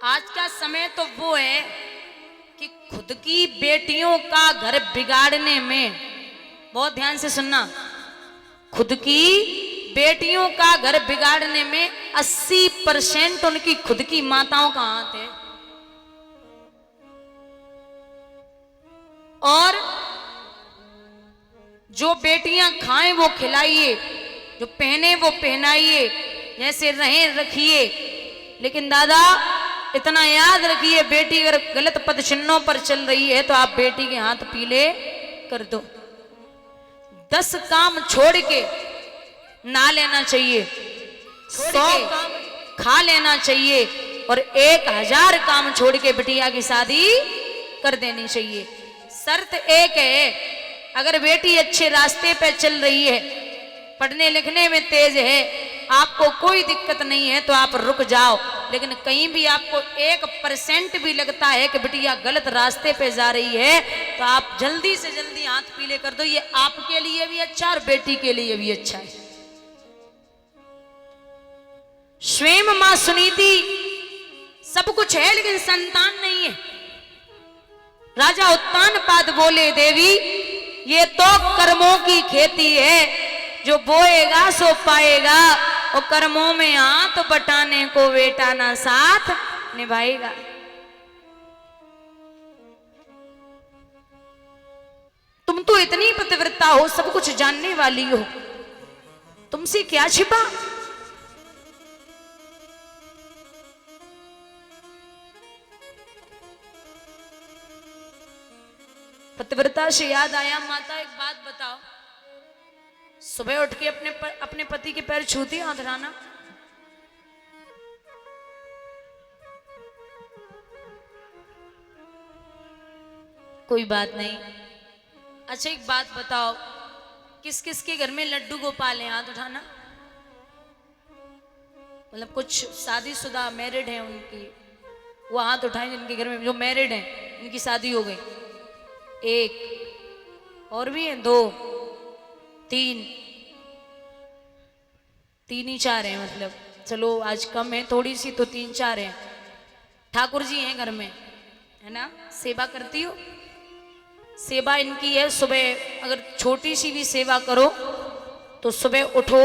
आज का समय तो वो है कि खुद की बेटियों का घर बिगाड़ने में, बहुत ध्यान से सुनना, खुद की बेटियों का घर बिगाड़ने में 80% उनकी खुद की माताओं का हाथ है। और जो बेटियां खाएं वो खिलाइए, जो पहने वो पहनाइए, जैसे रहें रखिए। लेकिन दादा इतना याद रखिए, बेटी अगर गलत पद चिन्हों पर चल रही है तो आप बेटी के हाथ पीले कर दो। 10 काम छोड़ के ना लेना चाहिए, 100 काम खा लेना चाहिए और 1000 काम छोड़ के बिटिया की शादी कर देनी चाहिए। शर्त एक है, अगर बेटी अच्छे रास्ते पे चल रही है, पढ़ने लिखने में तेज है, आपको कोई दिक्कत नहीं है तो आप रुक जाओ। लेकिन कहीं भी आपको 1% भी लगता है कि बिटिया गलत रास्ते पे जा रही है तो आप जल्दी से जल्दी हाथ पीले कर दो। ये आपके लिए भी अच्छा और बेटी के लिए भी अच्छा है। स्वयं मां सुनीति सब कुछ है लेकिन संतान नहीं है। राजा उत्तानपाद बोले, देवी ये तो कर्मों की खेती है, जो बोएगा सो पाएगा, और कर्मों में हाथ बटाने को बेटा ना साथ निभाएगा। तुम तो इतनी पतिव्रता हो, सब कुछ जानने वाली हो, तुमसे क्या छिपा? पतिव्रता से याद आया, माता एक बात बताओ, सुबह उठ के अपने पति के पैर छूती हाथ उठाना? कोई बात नहीं। अच्छा एक बात बताओ, किस किस के घर में लड्डू गोपाल है? हाथ उठाना। मतलब कुछ शादीशुदा मैरिड है उनकी, वो हाथ उठाएं जिनके घर में, जो मैरिड हैं इनकी शादी हो गई। 1 और भी है, 2 3 ही 4 हैं। मतलब चलो आज कम है थोड़ी सी, तो 3 4 हैं। ठाकुर जी हैं घर में, है ना? सेवा करती हो? सेवा इनकी है, सुबह अगर छोटी सी भी सेवा करो तो सुबह उठो,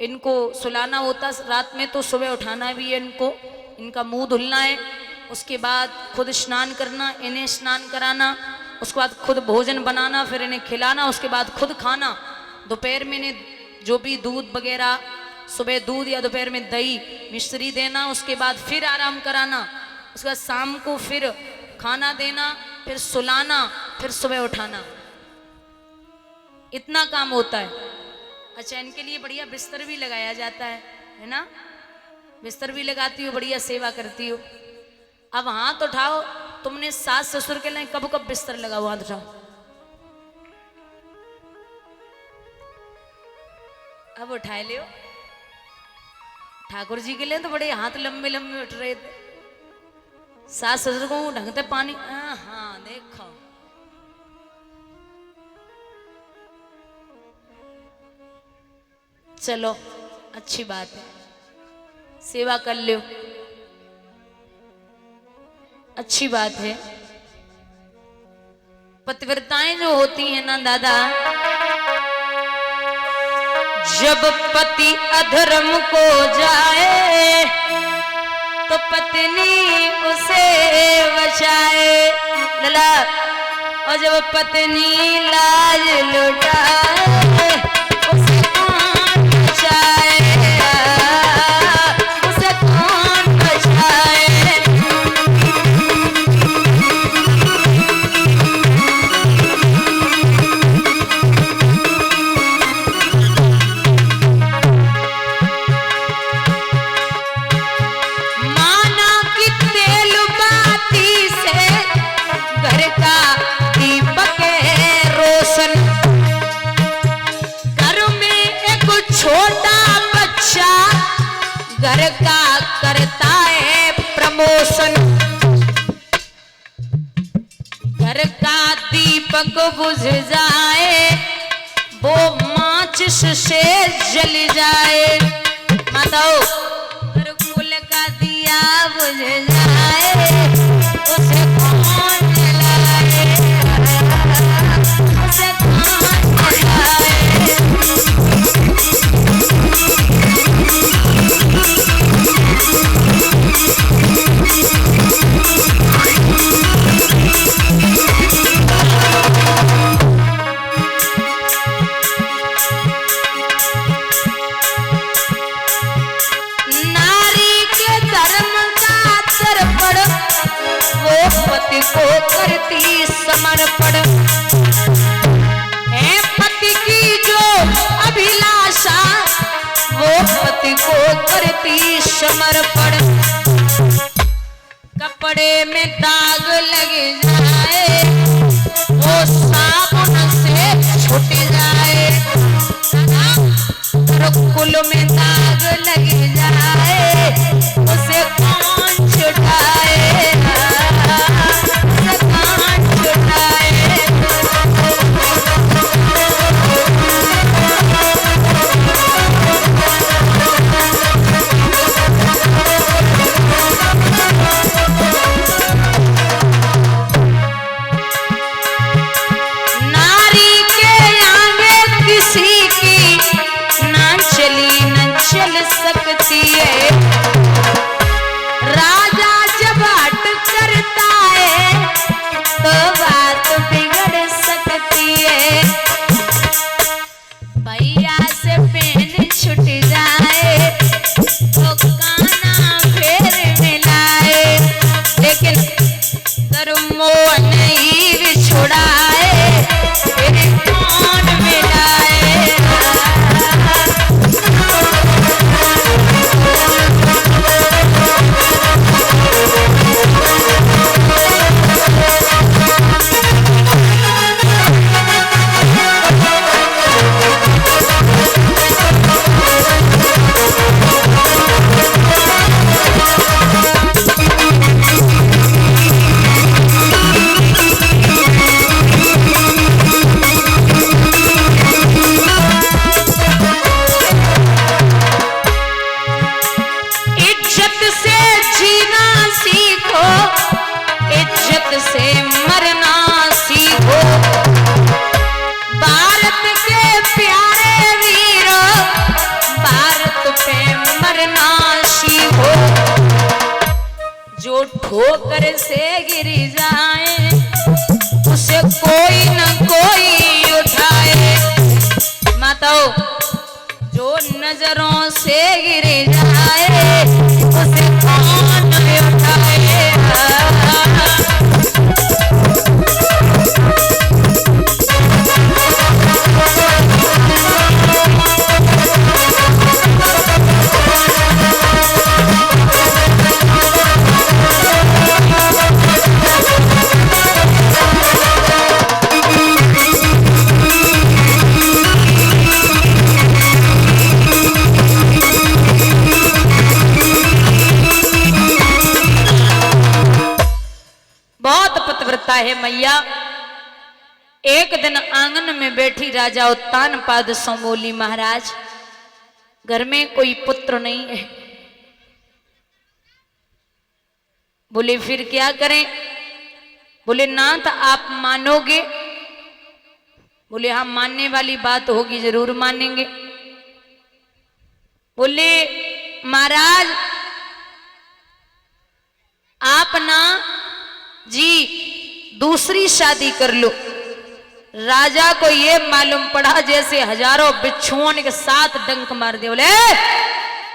इनको सुलाना होता रात में, तो सुबह उठाना भी है इनको, इनका मुंह धुलना है, उसके बाद खुद स्नान करना, इन्हें स्नान कराना, उसके बाद खुद भोजन बनाना, फिर इन्हें खिलाना, उसके बाद खुद खाना। दोपहर में इन्हें जो भी दूध वगैरह, सुबह दूध या दोपहर में दही मिश्री देना, उसके बाद फिर आराम कराना, उसके बाद शाम को फिर खाना देना, फिर सुलाना, फिर सुबह उठाना। इतना काम होता है। अच्छा इनके लिए बढ़िया बिस्तर भी लगाया जाता है ना? बिस्तर भी लगाती हो, बढ़िया सेवा करती हो। अब हाथ उठाओ, तुमने सास ससुर के लिए कब कब बिस्तर लगाओ? हाथ उठाओ। अब उठाए लियो। ठाकुर जी के लिए तो बड़े हाथ लंबे लंबे उठ रहे थे। सास ससुर को ढंग से पानी, हाँ देखो। चलो अच्छी बात है, सेवा कर लो, अच्छी बात है। पतिव्रताएं जो होती हैं ना दादा, जब पति अधर्म को जाए तो पत्नी उसे बचाए लला, और जब पत्नी लाज लुटाए उसे कौन बचाए, उसे कौन बचाए। घर का करता है प्रमोशन, घर का दीपक बुझ जाए वो माचिस से जल जाए। माताओ, घर कुल का दिया बुझ जाए पति को करती समर्पण। है पति की जो अभिलाषा वो पति को करती समर्पण। कपड़े में दाग लग जाए वो साबुन से छूट जाए। कुल में दाग लग जाए उसे कौन छुटाए, उसे कौन छुटाए। नारी के आगे किसी की ना चली न चल सकती है। राजा जब हट करता है तो बात बिगड़ सकती है। भैया से पेन छूट जाए तो काना फेर मिलाए, लेकिन मोह नहीं भी छुड़ाए फिर कौन मिलाए। से मरना सीखो भारत के प्यारे वीरों, भारत पे मरना सीखो। जो ठोकर से गिर जाए उसे कोई न कोई उठाए। माताओं, जो नजरों से गिर जाए उसे कौन उठाए। है मैया। एक दिन आंगन में बैठी राजा उत्तानपाद सो बोली, महाराज घर में कोई पुत्र नहीं है। बोले फिर क्या करें? बोले नाथ आप मानोगे? बोले हाँ मानने वाली बात होगी, जरूर मानेंगे। बोले महाराज आप ना जी दूसरी शादी कर लो। राजा को ये मालूम पड़ा जैसे हजारों बिच्छुओं के साथ डंक मार दे। बोले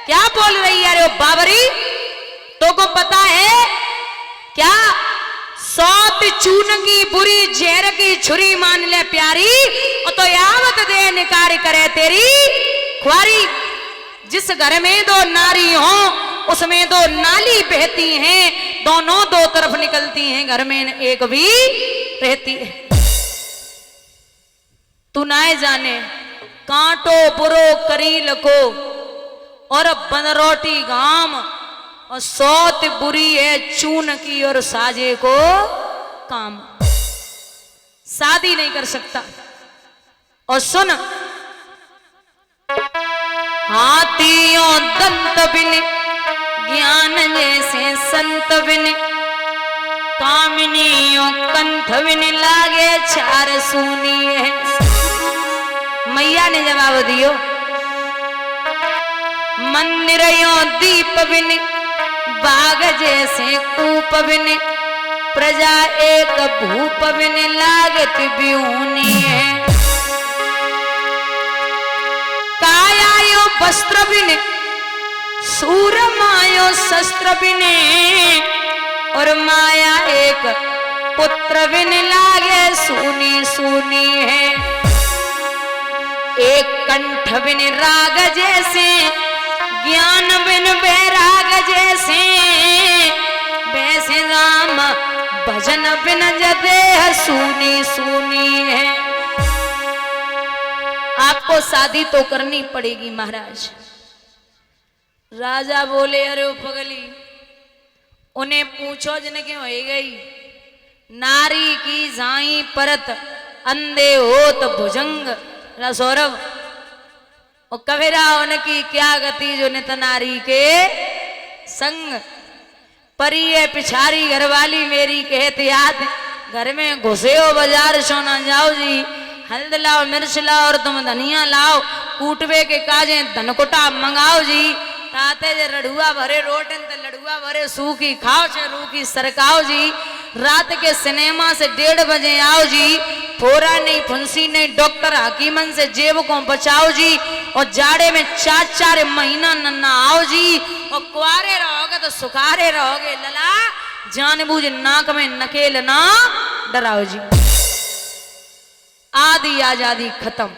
क्या बोल रही है रे बाबरी, तो को पता है क्या? सौत चून की बुरी जहर की छुरी मान ले प्यारी, और तो यावत दे निकार करे तेरी ख्वारी। जिस घर में दो नारी हो उसमें दो नाली बहती हैं, दोनों दो तरफ निकलती हैं, घर में एक भी रहती है। तू ना जाने कांटो बुरो करील को और बनरोटी गाम, और सौत बुरी है चून की और साजे को काम। शादी नहीं कर सकता। और सुन, हाथियों दंत बिन ज्ञान जैसे संत बिन, कामिनियों कंठ बिन लागे चार सुनिए। मैया ने जवाब दियो, मंदिरों दीप बिन बाग जैसे कूप बिन, प्रजा एक भूप बिन लागत ब्यूनी है। कायायो वस्त्र बिन सूर मायो शस्त्र बिने, और माया एक पुत्र बिन लागे सूनी सूनी है, एक कंठ बिन राग जैसे, ज्ञान बिन बैराग जैसे, वैसे राम भजन बिन जदेह सूनी सूनी है। आपको शादी तो करनी पड़ेगी महाराज। राजा बोले अरे ओ पगली, उन्हें पूछो जिनके हो गई, नारी की जाई परत अंधे होत भुजंग। सौरभ और कबीरा उनकी क्या गति जो नित नारी के संग, परी है पिछारी घरवाली मेरी कहते याद, घर में घुसे हो बाजार सो ना जाओ जी, हल्द लाओ मिर्च लाओ और तुम धनिया लाओ, कूटवे के काजे धनकुटा मंगाओ जी, ताते जे रड़ुआ भरे रोटन ते लड़ुआ भरे सूखी खाओ चे रूखी सरकाओ जी, रात के सिनेमा से 1:30 बजे आओ जी, फोरा नहीं फुंसी नहीं डॉक्टर हकीमन से जेब को बचाओ जी, और जाड़े में 4-4 महीना नन्ना आओ जी, और कुआरे रहोगे तो सुखारे रहोगे लला, जानबूझ नाक में नकेल ना डराओ जी। आदि आजादी खत्म।